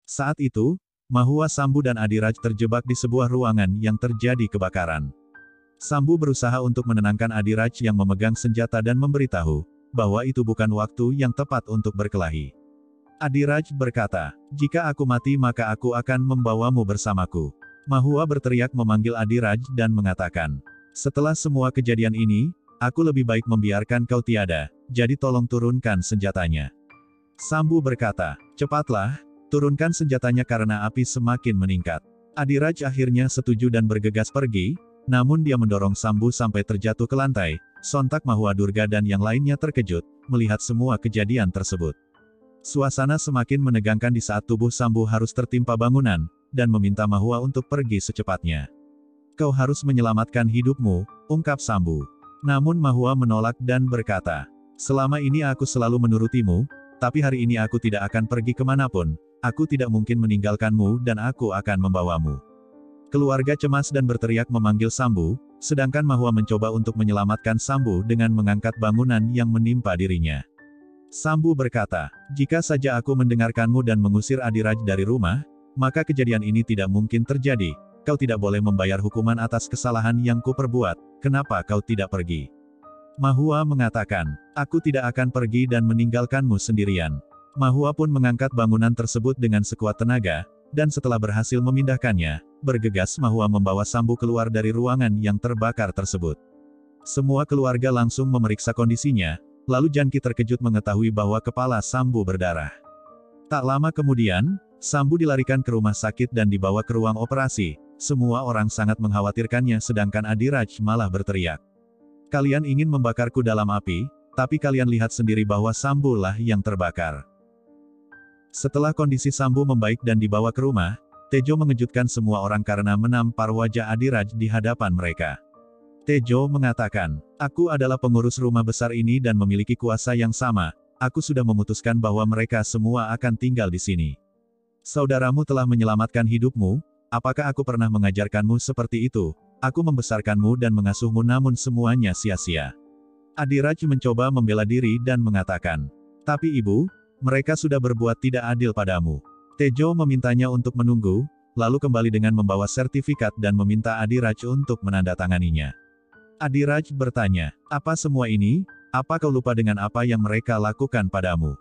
Saat itu, Mahua Sambu dan Adiraj terjebak di sebuah ruangan yang terjadi kebakaran. Sambu berusaha untuk menenangkan Adiraj yang memegang senjata dan memberitahu bahwa itu bukan waktu yang tepat untuk berkelahi. Adiraj berkata, "Jika aku mati maka aku akan membawamu bersamaku." Mahua berteriak memanggil Adiraj dan mengatakan, "Setelah semua kejadian ini, aku lebih baik membiarkan kau tiada, jadi tolong turunkan senjatanya." Sambu berkata, "Cepatlah, turunkan senjatanya karena api semakin meningkat." Adiraj akhirnya setuju dan bergegas pergi, namun dia mendorong Sambu sampai terjatuh ke lantai. Sontak Mahua Durga dan yang lainnya terkejut, melihat semua kejadian tersebut. Suasana semakin menegangkan di saat tubuh Sambu harus tertimpa bangunan, dan meminta Mahua untuk pergi secepatnya. "Kau harus menyelamatkan hidupmu," ungkap Sambu. Namun Mahua menolak dan berkata, "Selama ini aku selalu menurutimu, tapi hari ini aku tidak akan pergi kemanapun, aku tidak mungkin meninggalkanmu dan aku akan membawamu." Keluarga cemas dan berteriak memanggil Sambu, sedangkan Mahua mencoba untuk menyelamatkan Sambu dengan mengangkat bangunan yang menimpa dirinya. Sambu berkata, "Jika saja aku mendengarkanmu dan mengusir Adiraj dari rumah, maka kejadian ini tidak mungkin terjadi. Kau tidak boleh membayar hukuman atas kesalahan yang kuperbuat, kenapa kau tidak pergi?" Mahua mengatakan, "Aku tidak akan pergi dan meninggalkanmu sendirian." Mahua pun mengangkat bangunan tersebut dengan sekuat tenaga, dan setelah berhasil memindahkannya, bergegas Mahua membawa Sambu keluar dari ruangan yang terbakar tersebut. Semua keluarga langsung memeriksa kondisinya, lalu Janki terkejut mengetahui bahwa kepala Sambu berdarah. Tak lama kemudian, Sambu dilarikan ke rumah sakit dan dibawa ke ruang operasi. Semua orang sangat mengkhawatirkannya sedangkan Adiraj malah berteriak, "Kalian ingin membakarku dalam api, tapi kalian lihat sendiri bahwa Sambu lah yang terbakar." Setelah kondisi Sambu membaik dan dibawa ke rumah, Tejo mengejutkan semua orang karena menampar wajah Adiraj di hadapan mereka. Tejo mengatakan, "Aku adalah pengurus rumah besar ini dan memiliki kuasa yang sama, aku sudah memutuskan bahwa mereka semua akan tinggal di sini. Saudaramu telah menyelamatkan hidupmu, apakah aku pernah mengajarkanmu seperti itu? Aku membesarkanmu dan mengasuhmu namun semuanya sia-sia." Adiraj mencoba membela diri dan mengatakan, "Tapi ibu, mereka sudah berbuat tidak adil padamu." Tejo memintanya untuk menunggu, lalu kembali dengan membawa sertifikat dan meminta Adiraj untuk menandatanganinya. Adiraj bertanya, "Apa semua ini? Apa kau lupa dengan apa yang mereka lakukan padamu?"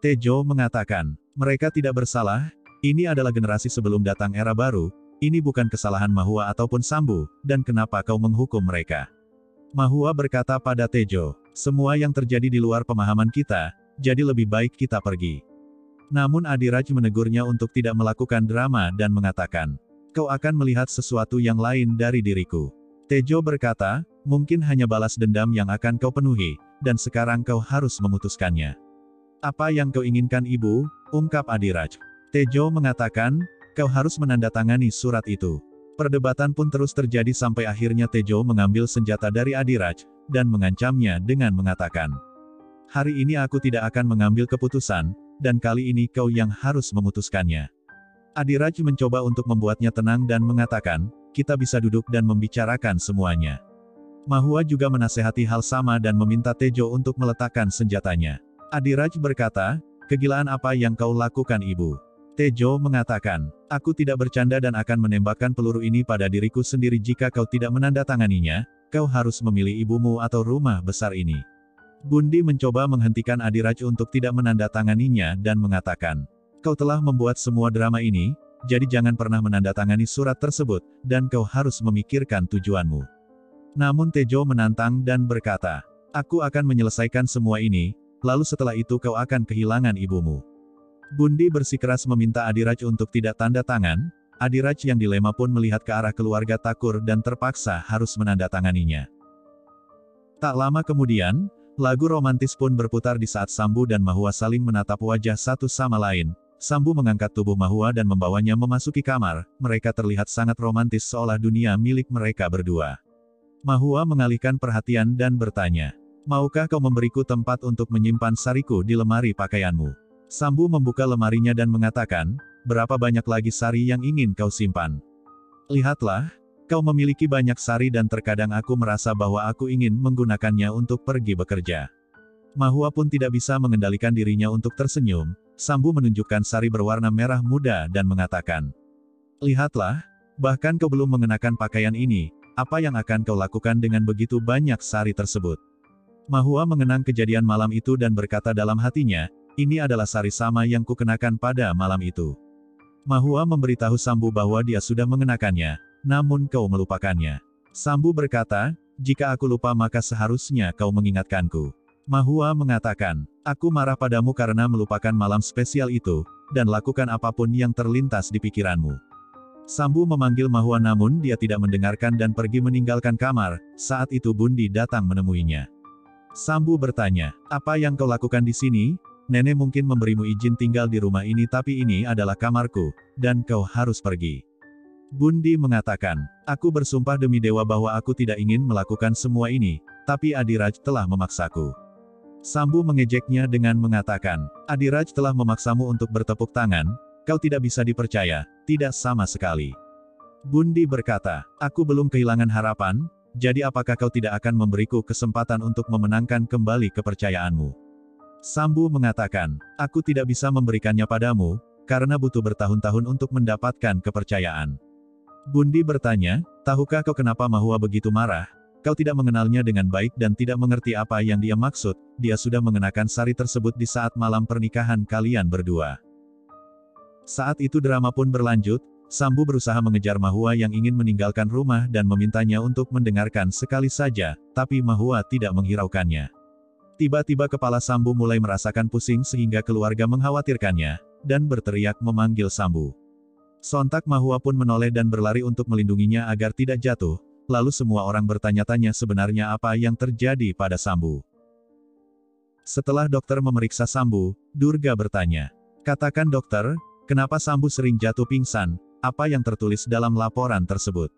Tejo mengatakan, "Mereka tidak bersalah, ini adalah generasi sebelum datang era baru, ini bukan kesalahan Mahua ataupun Sambu, dan kenapa kau menghukum mereka?" Mahua berkata pada Tejo, "Semua yang terjadi di luar pemahaman kita, jadi lebih baik kita pergi." Namun Adiraj menegurnya untuk tidak melakukan drama dan mengatakan, "Kau akan melihat sesuatu yang lain dari diriku." Tejo berkata, "Mungkin hanya balas dendam yang akan kau penuhi, dan sekarang kau harus memutuskannya." "Apa yang kau inginkan ibu?" ungkap Adiraj. Tejo mengatakan, "Kau harus menandatangani surat itu." Perdebatan pun terus terjadi sampai akhirnya Tejo mengambil senjata dari Adiraj, dan mengancamnya dengan mengatakan, "Hari ini aku tidak akan mengambil keputusan, dan kali ini kau yang harus memutuskannya." Adiraj mencoba untuk membuatnya tenang dan mengatakan, "Kita bisa duduk dan membicarakan semuanya." Mahua juga menasehati hal sama dan meminta Tejo untuk meletakkan senjatanya. Adiraj berkata, "Kegilaan apa yang kau lakukan ibu?" Tejo mengatakan, "Aku tidak bercanda dan akan menembakkan peluru ini pada diriku sendiri jika kau tidak menandatanganinya, kau harus memilih ibumu atau rumah besar ini." Bundi mencoba menghentikan Adiraj untuk tidak menandatanganinya dan mengatakan, "Kau telah membuat semua drama ini, jadi jangan pernah menandatangani surat tersebut, dan kau harus memikirkan tujuanmu." Namun Tejo menantang dan berkata, "Aku akan menyelesaikan semua ini, lalu setelah itu kau akan kehilangan ibumu." Bundi bersikeras meminta Adiraj untuk tidak tanda tangan. Adiraj yang dilema pun melihat ke arah keluarga Thakur dan terpaksa harus menandatanganinya. Tak lama kemudian, lagu romantis pun berputar di saat Sambu dan Mahua saling menatap wajah satu sama lain. Sambu mengangkat tubuh Mahua dan membawanya memasuki kamar, mereka terlihat sangat romantis seolah dunia milik mereka berdua. Mahua mengalihkan perhatian dan bertanya, "Maukah kau memberiku tempat untuk menyimpan sariku di lemari pakaianmu?" Sambu membuka lemarinya dan mengatakan, "Berapa banyak lagi sari yang ingin kau simpan? Lihatlah, kau memiliki banyak sari dan terkadang aku merasa bahwa aku ingin menggunakannya untuk pergi bekerja." Mahua pun tidak bisa mengendalikan dirinya untuk tersenyum. Sambu menunjukkan sari berwarna merah muda dan mengatakan, "Lihatlah, bahkan kau belum mengenakan pakaian ini, apa yang akan kau lakukan dengan begitu banyak sari tersebut?" Mahua mengenang kejadian malam itu dan berkata dalam hatinya, "Ini adalah sari sama yang kukenakan pada malam itu." Mahua memberitahu Sambu bahwa dia sudah mengenakannya, namun kau melupakannya. Sambu berkata, "Jika aku lupa maka seharusnya kau mengingatkanku." Mahua mengatakan, "Aku marah padamu karena melupakan malam spesial itu, dan lakukan apapun yang terlintas di pikiranmu." Sambu memanggil Mahua namun dia tidak mendengarkan dan pergi meninggalkan kamar. Saat itu Bundi datang menemuinya. Sambu bertanya, "Apa yang kau lakukan di sini? Nenek mungkin memberimu izin tinggal di rumah ini tapi ini adalah kamarku, dan kau harus pergi." Bundi mengatakan, "Aku bersumpah demi dewa bahwa aku tidak ingin melakukan semua ini, tapi Adiraj telah memaksaku." Sambu mengejeknya dengan mengatakan, "Adiraj telah memaksamu untuk bertepuk tangan, kau tidak bisa dipercaya, tidak sama sekali." Bundi berkata, "Aku belum kehilangan harapan, jadi apakah kau tidak akan memberiku kesempatan untuk memenangkan kembali kepercayaanmu?" Sambu mengatakan, "Aku tidak bisa memberikannya padamu, karena butuh bertahun-tahun untuk mendapatkan kepercayaan." Bundi bertanya, "Tahukah kau kenapa Mahua begitu marah? Kau tidak mengenalnya dengan baik dan tidak mengerti apa yang dia maksud, dia sudah mengenakan sari tersebut di saat malam pernikahan kalian berdua." Saat itu drama pun berlanjut, Sambu berusaha mengejar Mahua yang ingin meninggalkan rumah dan memintanya untuk mendengarkan sekali saja, tapi Mahua tidak menghiraukannya. Tiba-tiba kepala Sambu mulai merasakan pusing sehingga keluarga mengkhawatirkannya, dan berteriak memanggil Sambu. Sontak Mahua pun menoleh dan berlari untuk melindunginya agar tidak jatuh, lalu semua orang bertanya-tanya sebenarnya apa yang terjadi pada Sambu. Setelah dokter memeriksa Sambu, Durga bertanya, "Katakan dokter, kenapa Sambu sering jatuh pingsan, apa yang tertulis dalam laporan tersebut?"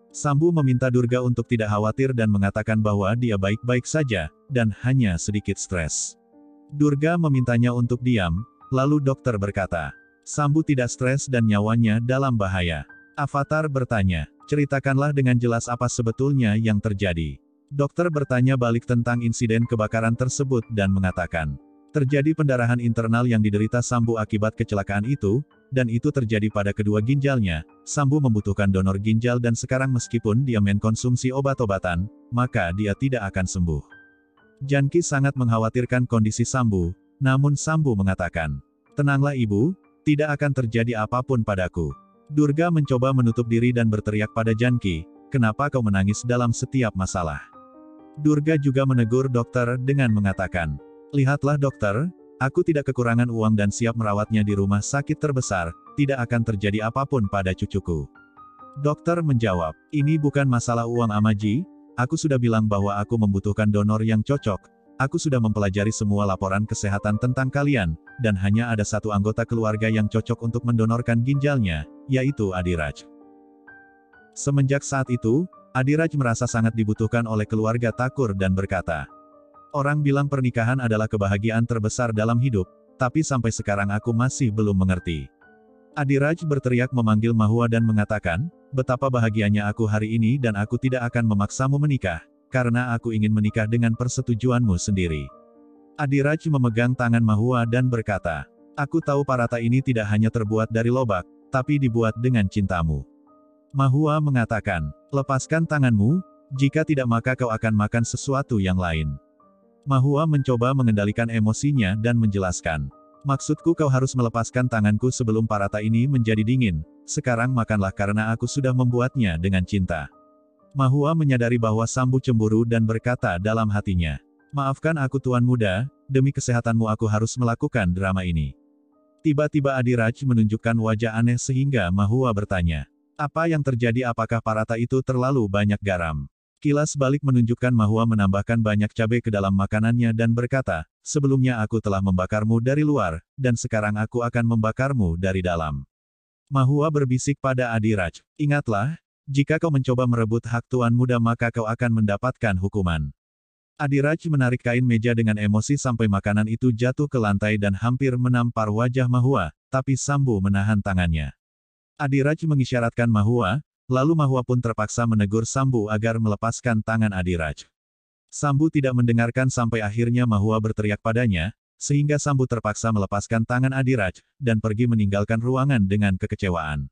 Sambu meminta Durga untuk tidak khawatir dan mengatakan bahwa dia baik-baik saja, dan hanya sedikit stres. Durga memintanya untuk diam, lalu dokter berkata, "Sambu tidak stres dan nyawanya dalam bahaya." Avatar bertanya, "Ceritakanlah dengan jelas apa sebetulnya yang terjadi." Dokter bertanya balik tentang insiden kebakaran tersebut dan mengatakan, "Terjadi pendarahan internal yang diderita Sambu akibat kecelakaan itu, dan itu terjadi pada kedua ginjalnya. Sambu membutuhkan donor ginjal dan sekarang meskipun dia mengkonsumsi obat-obatan, maka dia tidak akan sembuh." Janki sangat mengkhawatirkan kondisi Sambu, namun Sambu mengatakan, "Tenanglah ibu, tidak akan terjadi apapun padaku." Durga mencoba menutup diri dan berteriak pada Janki, "Kenapa kau menangis dalam setiap masalah?" Durga juga menegur dokter dengan mengatakan, "Lihatlah dokter, aku tidak kekurangan uang dan siap merawatnya di rumah sakit terbesar, tidak akan terjadi apapun pada cucuku." Dokter menjawab, "Ini bukan masalah uang Amaji, aku sudah bilang bahwa aku membutuhkan donor yang cocok, aku sudah mempelajari semua laporan kesehatan tentang kalian, dan hanya ada satu anggota keluarga yang cocok untuk mendonorkan ginjalnya, yaitu Adiraj." Semenjak saat itu, Adiraj merasa sangat dibutuhkan oleh keluarga Thakur dan berkata, "Orang bilang pernikahan adalah kebahagiaan terbesar dalam hidup, tapi sampai sekarang aku masih belum mengerti." Adiraj berteriak memanggil Mahua dan mengatakan, "Betapa bahagianya aku hari ini dan aku tidak akan memaksamu menikah, karena aku ingin menikah dengan persetujuanmu sendiri." Adiraj memegang tangan Mahua dan berkata, "Aku tahu Parata ini tidak hanya terbuat dari lobak, tapi dibuat dengan cintamu." Mahua mengatakan, "Lepaskan tanganmu, jika tidak maka kau akan makan sesuatu yang lain." Mahua mencoba mengendalikan emosinya dan menjelaskan, "Maksudku kau harus melepaskan tanganku sebelum Parata ini menjadi dingin, sekarang makanlah karena aku sudah membuatnya dengan cinta." Mahua menyadari bahwa Sambu cemburu dan berkata dalam hatinya, "Maafkan aku tuan muda, demi kesehatanmu aku harus melakukan drama ini." Tiba-tiba Adiraj menunjukkan wajah aneh sehingga Mahua bertanya, "Apa yang terjadi? Apakah Parata itu terlalu banyak garam?" Kilas balik menunjukkan Mahua menambahkan banyak cabai ke dalam makanannya dan berkata, "Sebelumnya aku telah membakarmu dari luar, dan sekarang aku akan membakarmu dari dalam." Mahua berbisik pada Adiraj, "Ingatlah, jika kau mencoba merebut hak tuan muda maka kau akan mendapatkan hukuman." Adiraj menarik kain meja dengan emosi sampai makanan itu jatuh ke lantai dan hampir menampar wajah Mahua, tapi Sambu menahan tangannya. Adiraj mengisyaratkan Mahua, lalu Mahua pun terpaksa menegur Sambu agar melepaskan tangan Adiraj. Sambu tidak mendengarkan sampai akhirnya Mahua berteriak padanya, Sehingga Sambu terpaksa melepaskan tangan Adiraj, dan pergi meninggalkan ruangan dengan kekecewaan.